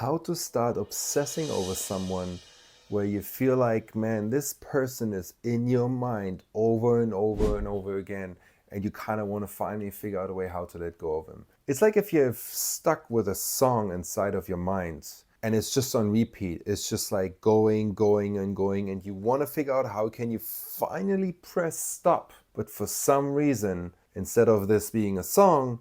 how to start obsessing over someone where you feel like, man, this person is in your mind over and over and over again, and you kind of want to finally figure out a way how to let go of him. It's like if you're stuck with a song inside of your mind and it's just on repeat. It's just like going and going, and you want to figure out how can you finally press stop. But for some reason, instead of this being a song,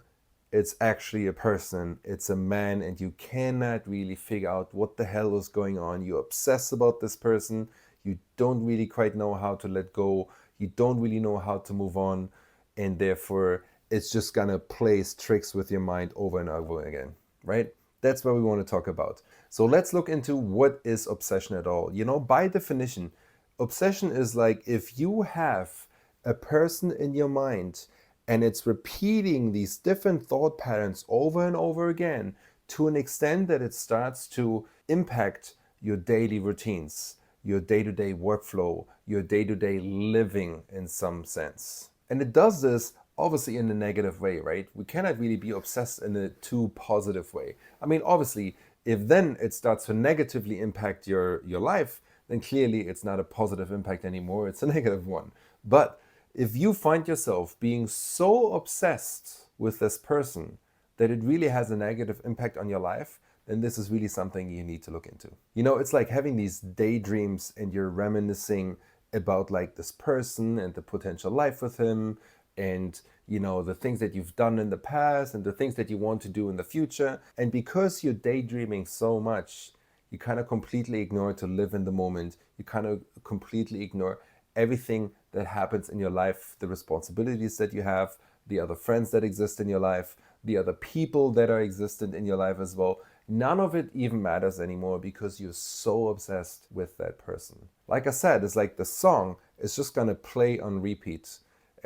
it's actually a person, it's a man, and you cannot really figure out what the hell is going on. You obsess about this person, you don't really quite know how to let go, you don't really know how to move on, and therefore it's just gonna play tricks with your mind over and over again, right? That's what we want to talk about. So let's look into what is obsession at all. By definition, obsession is like if you have a person in your mind and it's repeating these different thought patterns over and over again to an extent that it starts to impact your daily routines, your day-to-day workflow, your day-to-day living in some sense. And it does this obviously in a negative way, right? We cannot really be obsessed in a too positive way. I mean, obviously, if then it starts to negatively impact your life, then clearly it's not a positive impact anymore, it's a negative one. But if you find yourself being so obsessed with this person that it really has a negative impact on your life, then this is really something you need to look into. It's like having these daydreams and you're reminiscing about like this person and the potential life with him and the things that you've done in the past and the things that you want to do in the future. And because you're daydreaming so much, you kind of completely ignore to live in the moment. You kind of completely ignore everything that happens in your life, the responsibilities that you have, the other friends that exist in your life, the other people that are existent in your life as well. None of it even matters anymore because you're so obsessed with that person. Like I said, it's like the song is just gonna play on repeat.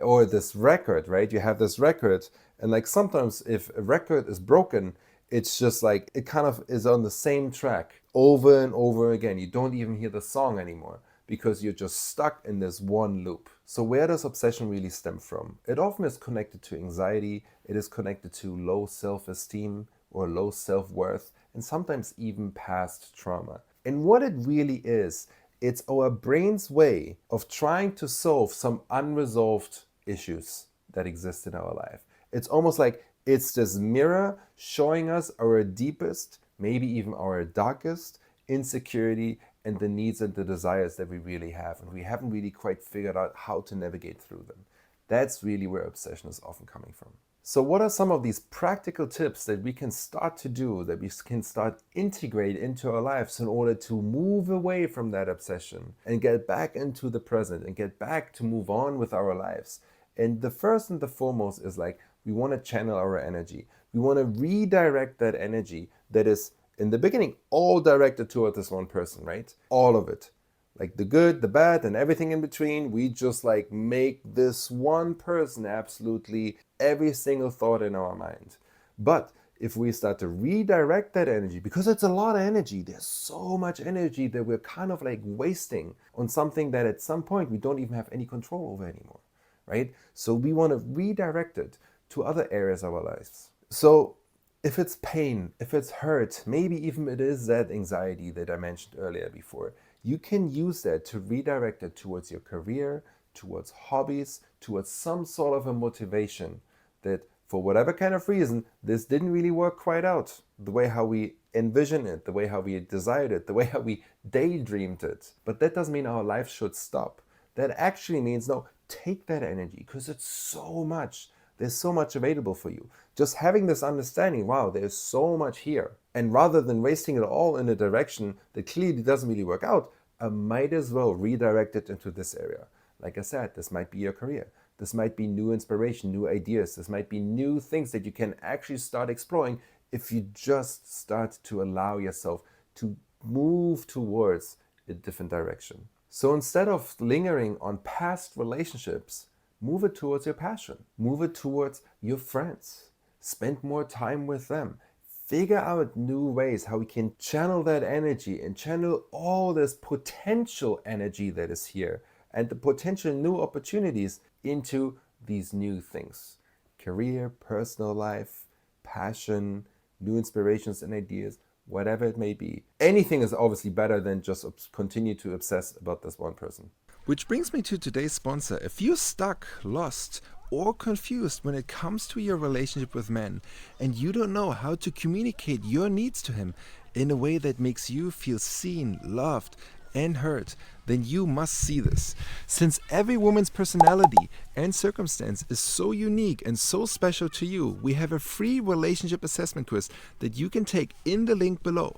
Or this record, right? You have this record, and like sometimes if a record is broken, it's just like it kind of is on the same track over and over again. You don't even hear the song anymore because you're just stuck in this one loop. So where does obsession really stem from? It often is connected to anxiety, it is connected to low self-esteem or low self-worth, and sometimes even past trauma. And what it really is, it's our brain's way of trying to solve some unresolved issues that exist in our life. It's almost like it's this mirror showing us our deepest, maybe even our darkest insecurity and the needs and the desires that we really have. And we haven't really quite figured out how to navigate through them. That's really where obsession is often coming from. So what are some of these practical tips that we can start to do, that we can start integrate into our lives in order to move away from that obsession and get back into the present and get back to move on with our lives? And the first and the foremost is like, we want to channel our energy. We want to redirect that energy that is in the beginning all directed toward this one person, right? All of it. Like the good, the bad, and everything in between, we just like make this one person absolutely every single thought in our mind. But if we start to redirect that energy, because it's a lot of energy, there's so much energy that we're kind of like wasting on something that at some point we don't even have any control over anymore, right? So we want to redirect it to other areas of our lives. So if it's pain, if it's hurt, maybe even it is that anxiety that I mentioned earlier before, you can use that to redirect it towards your career, towards hobbies, towards some sort of a motivation that for whatever kind of reason, this didn't really work quite out the way how we envisioned it, the way how we desired it, the way how we daydreamed it. But that doesn't mean our life should stop. That actually means, no, take that energy because it's so much. There's so much available for you. Just having this understanding, wow, there's so much here. And rather than wasting it all in a direction that clearly doesn't really work out, I might as well redirect it into this area. Like I said, this might be your career. This might be new inspiration, new ideas. This might be new things that you can actually start exploring if you just start to allow yourself to move towards a different direction. So instead of lingering on past relationships, move it towards your passion. Move it towards your friends. Spend more time with them. Figure out new ways how we can channel that energy and channel all this potential energy that is here and the potential new opportunities into these new things. Career, personal life, passion, new inspirations and ideas, whatever it may be. Anything is obviously better than just continue to obsess about this one person. Which brings me to today's sponsor. If you're stuck, lost, or confused when it comes to your relationship with men, and you don't know how to communicate your needs to him in a way that makes you feel seen, loved, and heard, then you must see this. Since every woman's personality and circumstance is so unique and so special to you, we have a free relationship assessment quiz that you can take in the link below.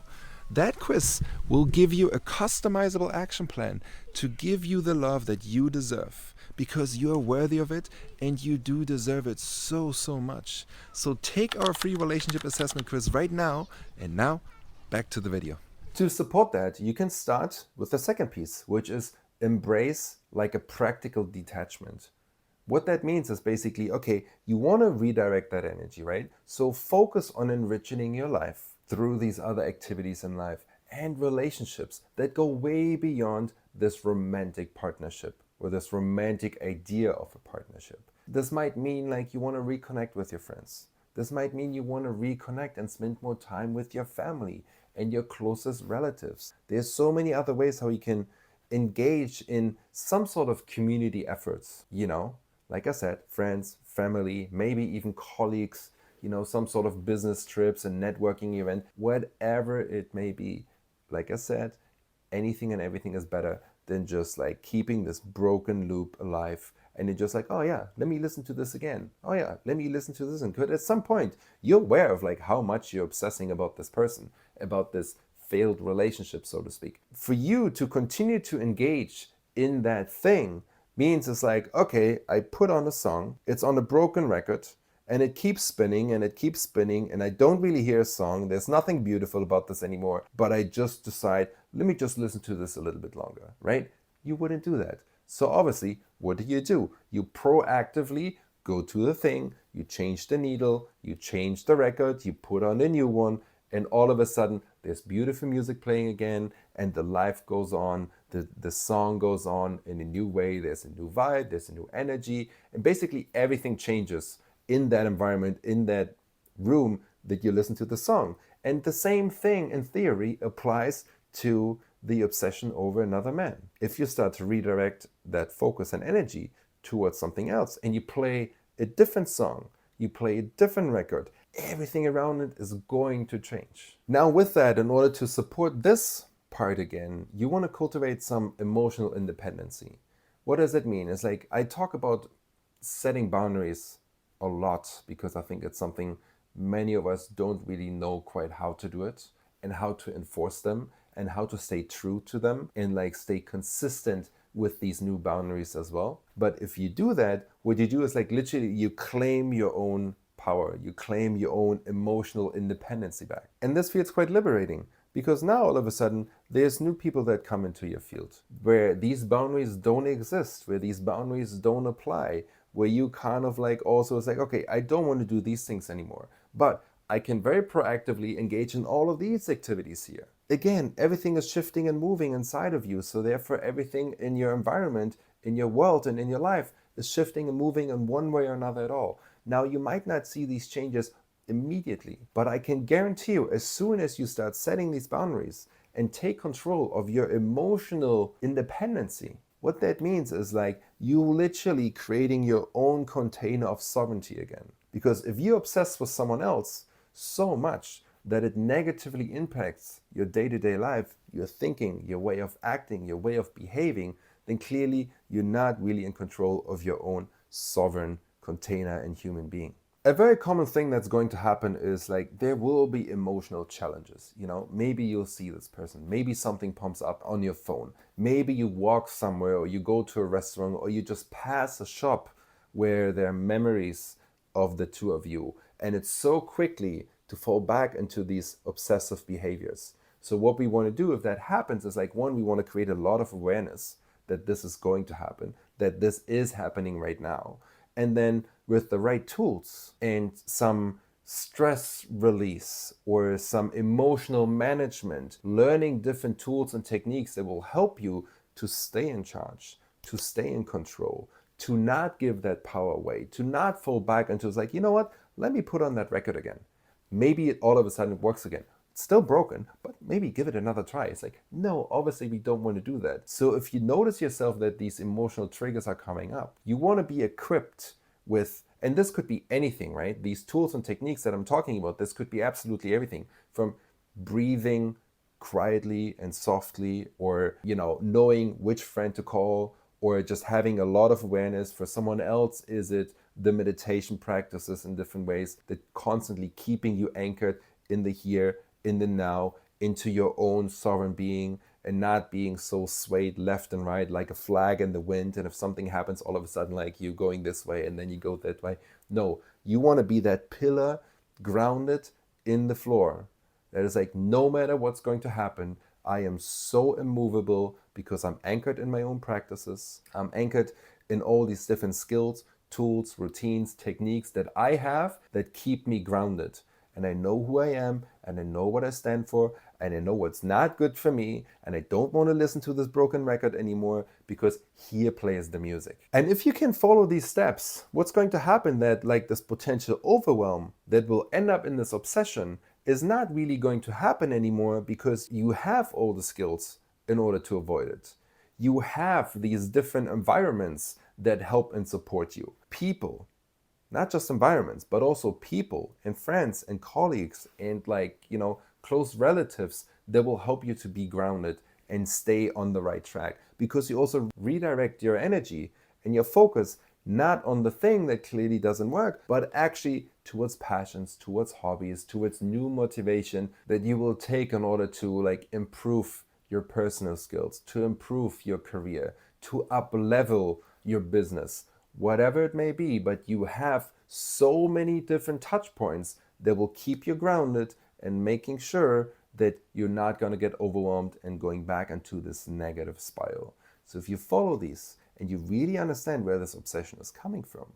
That quiz will give you a customizable action plan to give you the love that you deserve, because you're worthy of it and you do deserve it so, so much. So take our free relationship assessment quiz right now, and now back to the video. To support that, you can start with the second piece, which is embrace like a practical detachment. What that means is basically, okay, you want to redirect that energy, right? So focus on enriching your life through these other activities in life and relationships that go way beyond this romantic partnership or this romantic idea of a partnership. This might mean like you want to reconnect with your friends. This might mean you want to reconnect and spend more time with your family and your closest relatives. There's so many other ways how you can engage in some sort of community efforts, like I said, friends, family, maybe even colleagues, some sort of business trips and networking event, whatever it may be. Like I said, anything and everything is better than just like keeping this broken loop alive. And you're just like, oh yeah, let me listen to this again. Oh yeah, let me listen to this. And at some point, you're aware of like how much you're obsessing about this person, about this failed relationship, so to speak. For you to continue to engage in that thing means it's like, okay, I put on a song, it's on a broken record, and it keeps spinning and it keeps spinning, and I don't really hear a song. There's nothing beautiful about this anymore, but I just decide, let me just listen to this a little bit longer, right? You wouldn't do that. So obviously, what do? You proactively go to the thing, you change the needle, you change the record, you put on a new one, and all of a sudden there's beautiful music playing again, and the life goes on, the song goes on in a new way, there's a new vibe, there's a new energy, and basically everything changes in that environment, in that room that you listen to the song. And the same thing in theory applies to the obsession over another man. If you start to redirect that focus and energy towards something else and you play a different song, you play a different record, everything around it is going to change. Now with that, in order to support this part again, you want to cultivate some emotional independency. What does it mean? It's like I talk about setting boundaries a lot because I think it's something many of us don't really know quite how to do it and how to enforce them and how to stay true to them and like stay consistent with these new boundaries as well. But if you do that, what you do is like literally you claim your own power, you claim your own emotional independency back. And this feels quite liberating because now all of a sudden there's new people that come into your field where these boundaries don't exist, where these boundaries don't apply, where you kind of like also it's like, okay, I don't want to do these things anymore, but I can very proactively engage in all of these activities here. Again, everything is shifting and moving inside of you, so therefore everything in your environment, in your world, and in your life is shifting and moving in one way or another at all. Now, you might not see these changes immediately, but I can guarantee you, as soon as you start setting these boundaries and take control of your emotional independency, what that means is like you literally creating your own container of sovereignty again. Because if you obsess with someone else so much that it negatively impacts your day-to-day life, your thinking, your way of acting, your way of behaving, then clearly you're not really in control of your own sovereign container and human being. A very common thing that's going to happen is like there will be emotional challenges. Maybe you'll see this person, maybe something pops up on your phone, maybe you walk somewhere or you go to a restaurant or you just pass a shop where there are memories of the two of you, and it's so quickly to fall back into these obsessive behaviors. So what we want to do if that happens is like, one, we want to create a lot of awareness that this is going to happen, that this is happening right now. And then with the right tools and some stress release or some emotional management, learning different tools and techniques that will help you to stay in charge, to stay in control, to not give that power away, to not fall back into it's like, you know what, let me put on that record again. Maybe it all of a sudden works again. still broken, but maybe give it another try. It's like, no, obviously we don't want to do that. So if you notice yourself that these emotional triggers are coming up, you want to be equipped with, and this could be anything, right? These tools and techniques that I'm talking about, this could be absolutely everything from breathing quietly and softly, or, knowing which friend to call, or just having a lot of awareness. For someone else, is it the meditation practices in different ways that constantly keeping you anchored in the here, in the now, into your own sovereign being, and not being so swayed left and right like a flag in the wind. And if something happens, all of a sudden, like you going this way and then you go that way. No, you want to be that pillar grounded in the floor. That is like, no matter what's going to happen, I am so immovable because I'm anchored in my own practices. I'm anchored in all these different skills, tools, routines, techniques that I have that keep me grounded. And I know who I am, and I know what I stand for, and I know what's not good for me, and I don't want to listen to this broken record anymore, because here plays the music. And if you can follow these steps, what's going to happen, that like this potential overwhelm that will end up in this obsession is not really going to happen anymore, because you have all the skills in order to avoid it. You have these different environments that help and support you. People, not just environments, but also people and friends and colleagues and close relatives that will help you to be grounded and stay on the right track, because you also redirect your energy and your focus not on the thing that clearly doesn't work, but actually towards passions, towards hobbies, towards new motivation that you will take in order to improve your personal skills, to improve your career, to up level your business, whatever it may be. But you have so many different touch points that will keep you grounded and making sure that you're not going to get overwhelmed and going back into this negative spiral. So if you follow these and you really understand where this obsession is coming from,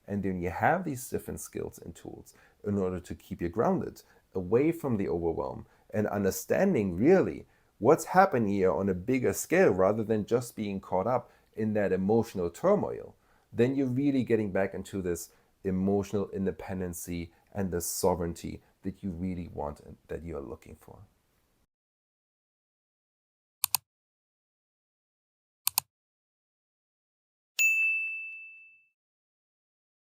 and then you have these different skills and tools in order to keep you grounded, away from the overwhelm, and understanding really what's happening here on a bigger scale rather than just being caught up in that emotional turmoil, then you're really getting back into this emotional independency and the sovereignty that you really want and that you're looking for.